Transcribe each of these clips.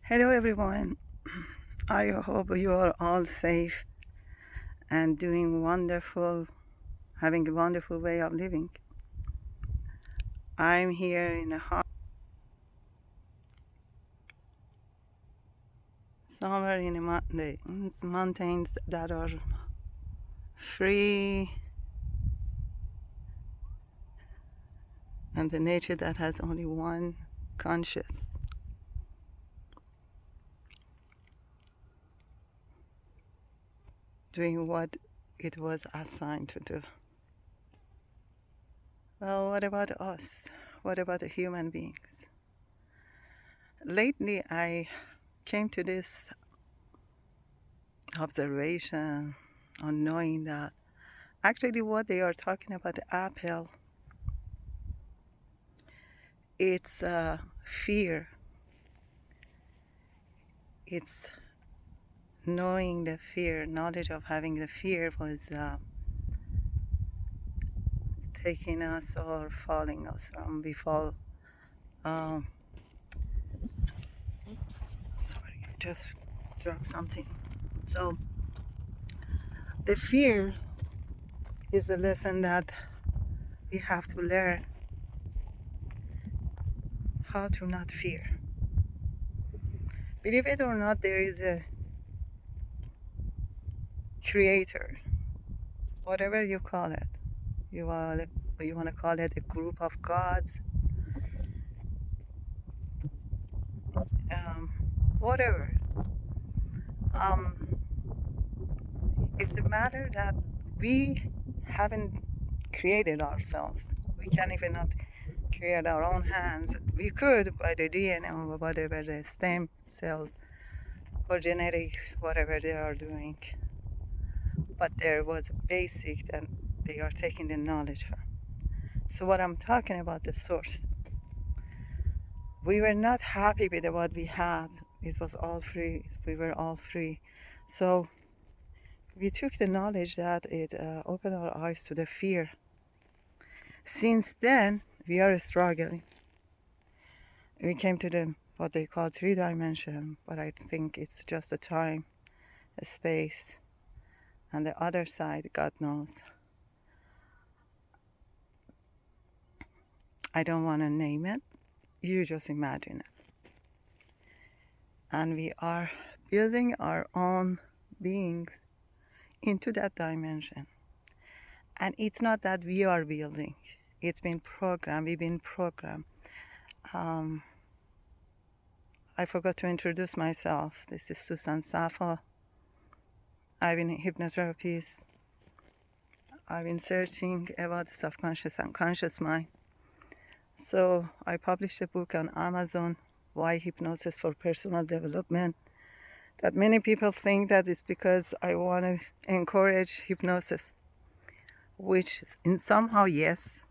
Hello, everyone. I hope you are all safe and doing wonderful, having a wonderful way of living. I'm here in the heart, somewhere in the mountains that are free and the nature that has only one conscious, doing what it was assigned to do. Well, what about us? What about the human beings? Lately, I came to this observation on knowing that actually what they are talking about, the apple, it's fear. It's knowing the fear, knowledge of having the fear was taking us or falling us from. We fall. Um, oops, sorry, I just dropped something. So the fear is the lesson that we have to learn how to not fear. Believe it or not, there is a creator, whatever you call it. You want to call it a group of gods, um, whatever. Um, it's a matter that we haven't created ourselves. We can't even not create our own hands. We could by the DNA or whatever the stem cells or genetic, whatever they are doing. But there was a basic that they are taking the knowledge from. So what I'm talking about, the source. We were not happy with what we had. It was all free. We were all free. So we took the knowledge that it opened our eyes to the fear. Since then, we are struggling. We came to the what they call three dimension, but I think it's just a time, a space, and the other side, God knows. I don't want to name it. You just imagine it. And we are building our own beings into that dimension. And it's not that we are building. It's been programmed. We've been programmed. Um, I forgot to introduce myself. This is Susan Safa. I've been a hypnotherapist. I've been searching about the subconscious and conscious mind. So I published a book on Amazon, Why Hypnosis for Personal Development, that many people think that it's because I want to encourage hypnosis, which in somehow, yes,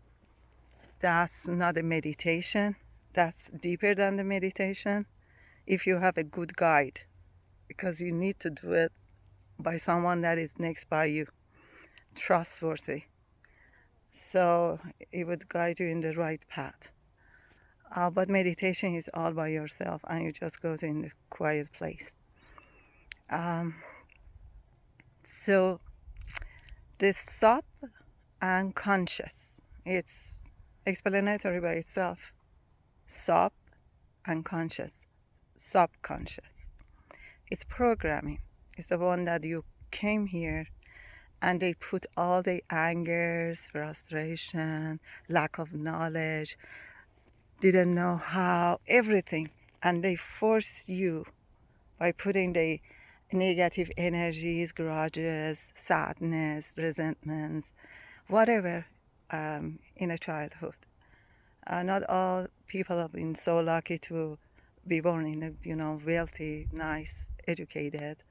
that's not a meditation. That's deeper than the meditation if you have a good guide, because you need to do it by someone that is next by you, trustworthy. So it would guide you in the right path. But meditation is all by yourself and you just go to in the quiet place. So the sub and conscious, it's explanatory by itself. Sub and conscious, subconscious. It's programming. It's the one that you came here and they put all the angers, frustration, lack of knowledge, didn't know how, everything. And they force you by putting the negative energies, grudges, sadness, resentments, whatever in a childhood. Not all people have been so lucky to be born in a wealthy, nice, educated,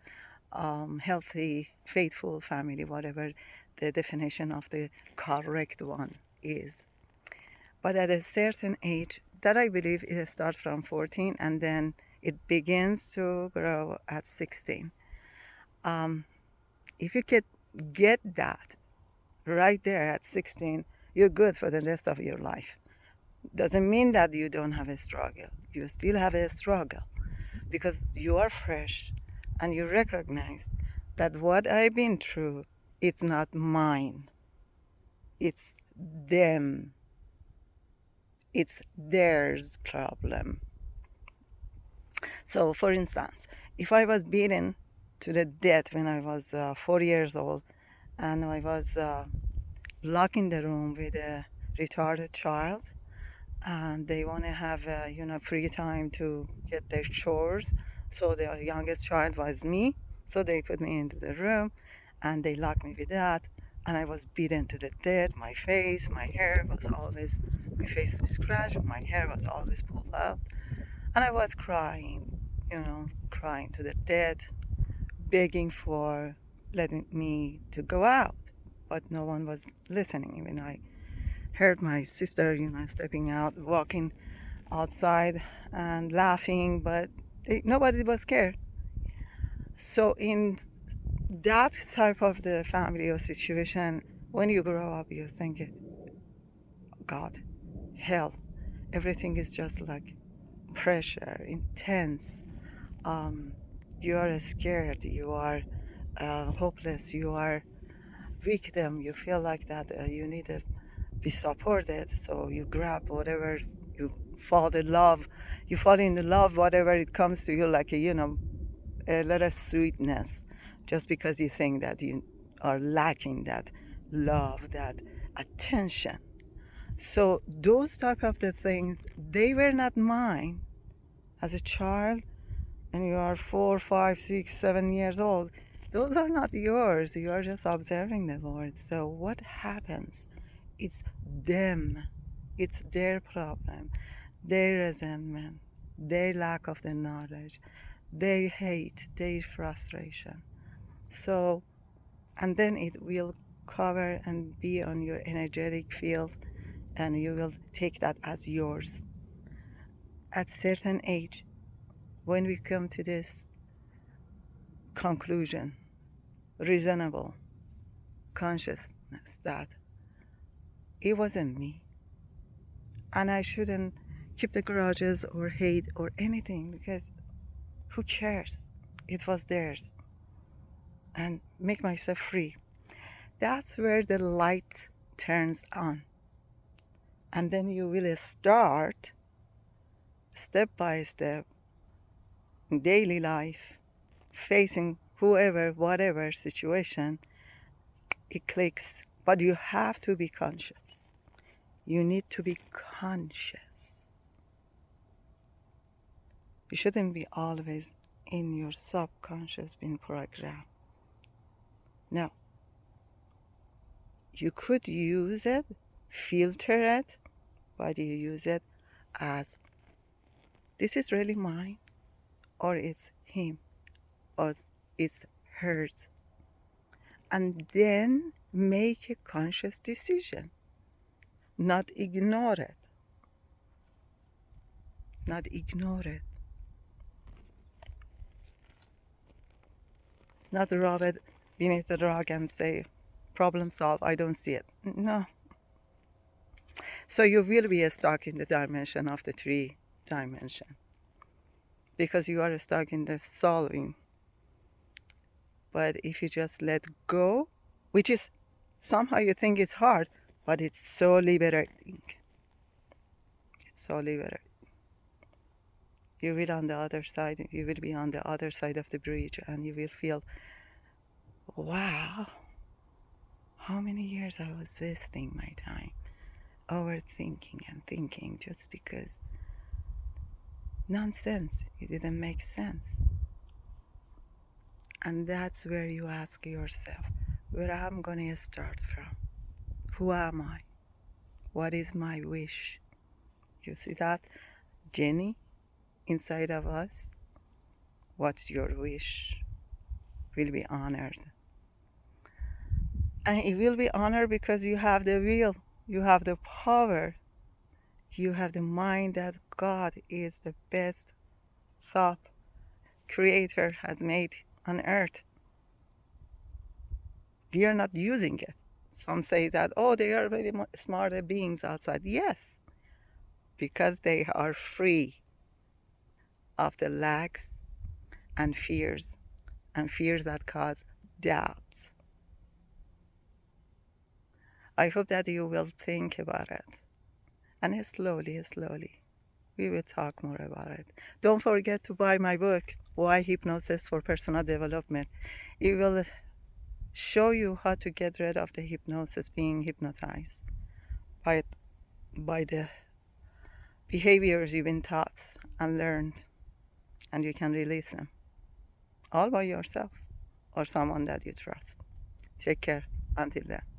healthy, faithful family, whatever the definition of the correct one is. But at a certain age, that I believe it starts from 14 and then it begins to grow at 16. If you could get that right there at 16, you're good for the rest of your life. Doesn't mean that you don't have a struggle. You still have a struggle. because you are fresh and you recognize that what I've been through, it's not mine, it's them, it's theirs problem. So, for instance, if I was beaten to the death when I was 4 years old and I was locked in the room with a retarded child, and they want to have free time to get their chores, so the youngest child was me, so they put me into the room and they locked me with that, and I was beaten to the death. My face, my hair was always, my face was scratched, my hair was always pulled out, and I was crying, crying to the death, begging for letting me to go out, but no one was listening. When I heard my sister, stepping out, walking outside and laughing, but nobody was scared. So in that type of the family or situation, when you grow up, you think, God, hell, everything is just like pressure, intense. Um, you are scared, you are hopeless, you are victim. You feel like that you need to be supported, so you grab whatever you fall in love, whatever it comes to you, like a little sweetness, just because you think that you are lacking that love, that attention. So those type of the things, they were not mine as a child. And you are 4, 5, 6, 7 years old, those are not yours. You are just observing the world. So what happens? It's them. It's their problem, their resentment, their lack of the knowledge, their hate, their frustration. So, and then it will cover and be on your energetic field, and you will take that as yours. At certain age, when we come to this conclusion, reasonable consciousness, that it wasn't me, and I shouldn't keep the grudges or hate or anything, because who cares? It was theirs, and make myself free. That's where the light turns on. And then you will start step by step in daily life, facing whoever, whatever situation, it clicks. But you have to be conscious. You need to be conscious. You shouldn't be always in your subconscious being programmed. No. You could use it, filter it, but you use it as, this is really mine, or it's him, or it's hers. And then make a conscious decision. Not ignore it. Not ignore it. Not rub it beneath the rug and say, problem solved, I don't see it. No. So you will be stuck in the dimension of the 3 dimension, because you are stuck in the solving. But if you just let go, which is somehow you think it's hard, but it's so liberating. It's so liberating. You will on the other side, you will be on the other side of the bridge, and you will feel, wow, how many years I was wasting my time overthinking and thinking just because nonsense, it didn't make sense. And that's where you ask yourself, where I'm gonna start from? Who am I? What is my wish? You see that, Jenny, inside of us? What's your wish? Will be honored. And it will be honored because you have the will, you have the power, you have the mind that God is the best thought creator has made on earth. We are not using it. Some say that, oh, they are very smarter beings outside. Yes, because they are free of the lacks and fears that cause doubts. I hope that you will think about it. And slowly, we will talk more about it. Don't forget to buy my book, Why Hypnosis for Personal Development. It will show you how to get rid of the hypnosis, being hypnotized by, by the behaviors you've been taught and learned, and you can release them all by yourself or someone that you trust. Take care. Until then.